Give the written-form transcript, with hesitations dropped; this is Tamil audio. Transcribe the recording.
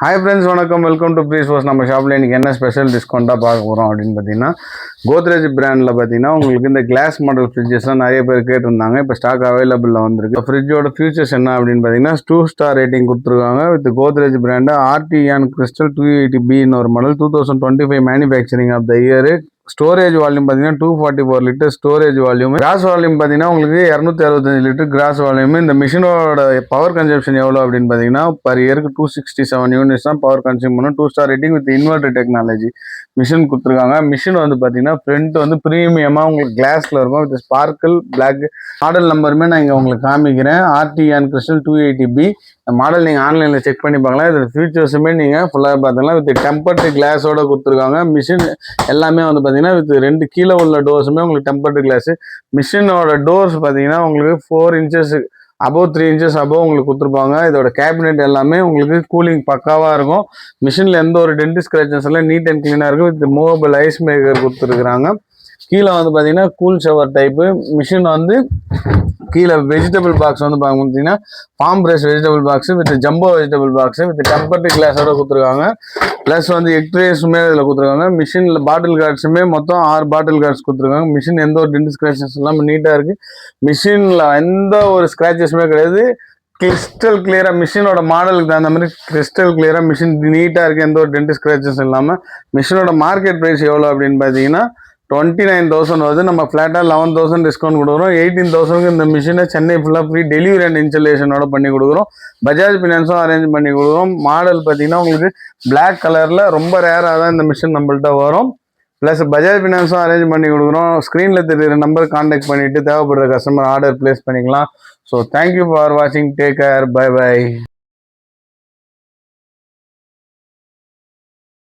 ஹாய் ஃப்ரெண்ட்ஸ், வணக்கம். Welcome to breeze wash. நம்ம ஷாப்பில் இன்றைக்கி என்ன ஸ்பெஷல் டிஸ்கவுண்ட்டாக பார்க்க போகிறோம் அப்படின்னு பார்த்தீங்கன்னா, கோத்ரேஜ் பிராண்டில் பார்த்தீங்கன்னா உங்களுக்கு இந்த கிளாஸ் மாடல் ஃப்ரிட்ஜஸ்லாம் நிறைய பேர் கேட்டிருந்தாங்க. இப்போ ஸ்டாக் அவைலபிளில் வந்திருக்கு. ஃப்ரிட்ஜோட ஃபியூச்சர்ஸ் என்ன அப்படின்னு பார்த்தீங்கன்னா, 2 ஸ்டார் ரேட்டிங் கொடுத்துருக்காங்க. With Godrej brand RTN crystal 280Bன்னு ஒரு model. 2025 manufacturing of the year. Storage volume பார்த்தீங்கன்னா 244 litre storage volume. Gross volume பார்த்தீங்கன்னா உங்களுக்கு 265 லிட்டர் கிராஸ் வால்யூம். இந்த மிஷினோட பவர் கன்சப்ஷன் எவ்வளோ அப்படின்னு பார்த்தீங்கன்னா பர் இயருக்கு 267 யூனிட்ஸ் தான் பவர் கன்சியூம் பண்ணும். 2 star rating with inverter technology machine கொடுத்துருக்காங்க. மிஷின் வந்து பார்த்தீங்கன்னா ஃப்ரண்ட் வந்து ப்ரீமியமாக உங்களுக்கு கிளாஸில் இருக்கும். With sparkle black. மாடல் நம்பருமே நான் இங்கே உங்களுக்கு காமிக்கிறேன். ஆர்டிஎன் கிறிஸ்டல் 280B மாடல் நீங்கள் ஆன்லைனில் செக் பண்ணி பார்க்கலாம். இதோட ஃபீச்சர்ஸுமே நீங்கள் ஃபுல்லாக பார்த்துக்கலாம். வித் டெம்பர்டு கிளாஸோட கொடுத்துருக்காங்க. மிஷின் எல்லாமே வந்து பார்த்தீங்கன்னா வித் 2 கீழே உள்ள டோர்ஸுமே உங்களுக்கு டெம்பர்டு கிளாஸு. மிஷினோட டோர்ஸ் பார்த்தீங்கன்னா உங்களுக்கு 4 இன்ச்சஸ் அபவ் 3 இன்ச்சஸ் அபவ் உங்களுக்கு கொடுத்துருப்பாங்க. இதோட கேபினெட் எல்லாமே உங்களுக்கு கூலிங் பக்காவாக இருக்கும். மிஷினில் எந்த ஒரு டென்ட் ஸ்க்ராச்சஸ் எல்லாம் நீட் அண்ட் க்ளீனாக இருக்கும். வித் மூவபிள் ஐஸ் மேக்கர் கொடுத்துருக்குறாங்க. கீழே வந்து பார்த்தீங்கன்னா கூல் ஷவர் டைப்பு. மிஷின் வந்து கீழே வெஜிடபிள் பாக்ஸ் வந்து பார்த்தீங்கன்னா farm fresh vegetable box with jumbo vegetable box with tempered கிளாஸோட கொடுத்துருக்காங்க. ப்ளஸ் வந்து எக்ட்ரேஸுமே இதில் கொடுத்துருக்காங்க. மிஷினில் பாட்டில் கார்ட்ஸுமே மொத்தம் 6 பாட்டில் கார்ட்ஸ் கொடுத்துருக்காங்க. மிஷின் எந்த ஒரு டென்ட் ஸ்க்ராச்சஸ் எல்லாமே நீட்டாக இருக்குது. மிஷினில் எந்த ஒரு ஸ்க்ராச்சஸுமே கிடையாது. கிறிஸ்டல் கிளியராக மிஷினோட மாடலுக்கு தகுந்த மாதிரி கிறிஸ்டல் கிளியராக மிஷின் நீட்டாக இருக்குது. எந்த ஒரு டென்ட் ஸ்க்ராச்சஸ் இல்லாமல். மிஷினோட மார்க்கெட் ப்ரைஸ் எவ்வளோ அப்படின்னு பார்த்தீங்கன்னா 29,000 வருது. நம்ம ஃப்ளாட்டாக 11,000 டிஸ்கவுண்ட் கொடுக்குறோம். 18,000க்கு இந்த மிஷினை சென்னை ஃபுல்லாக ஃப்ரீ டெலிவரி அண்ட் இன்ஸ்டலேஷனோட பண்ணி கொடுக்குறோம். பஜாஜ் ஃபினான்ஸும் அரேஞ்ச் பண்ணி கொடுக்குறோம். மாடல் பார்த்தீங்கன்னா உங்களுக்கு பிளாக் கலரில் ரொம்ப ரேராக தான் இந்த மிஷின் நம்மள்ட்ட வரும். ப்ளஸ் பஜாஜ் ஃபினான்ஸும் அரேஞ்ச் பண்ணி கொடுக்குறோம். ஸ்க்ரீனில் தெரியுற நம்பர் கான்டாக்ட் பண்ணிவிட்டு தேவைப்படுற கஸ்டமர் ஆர்டர் பிளேஸ் பண்ணிக்கலாம். ஸோ தேங்க்யூ ஃபார் வாட்சிங். Take care. Bye by.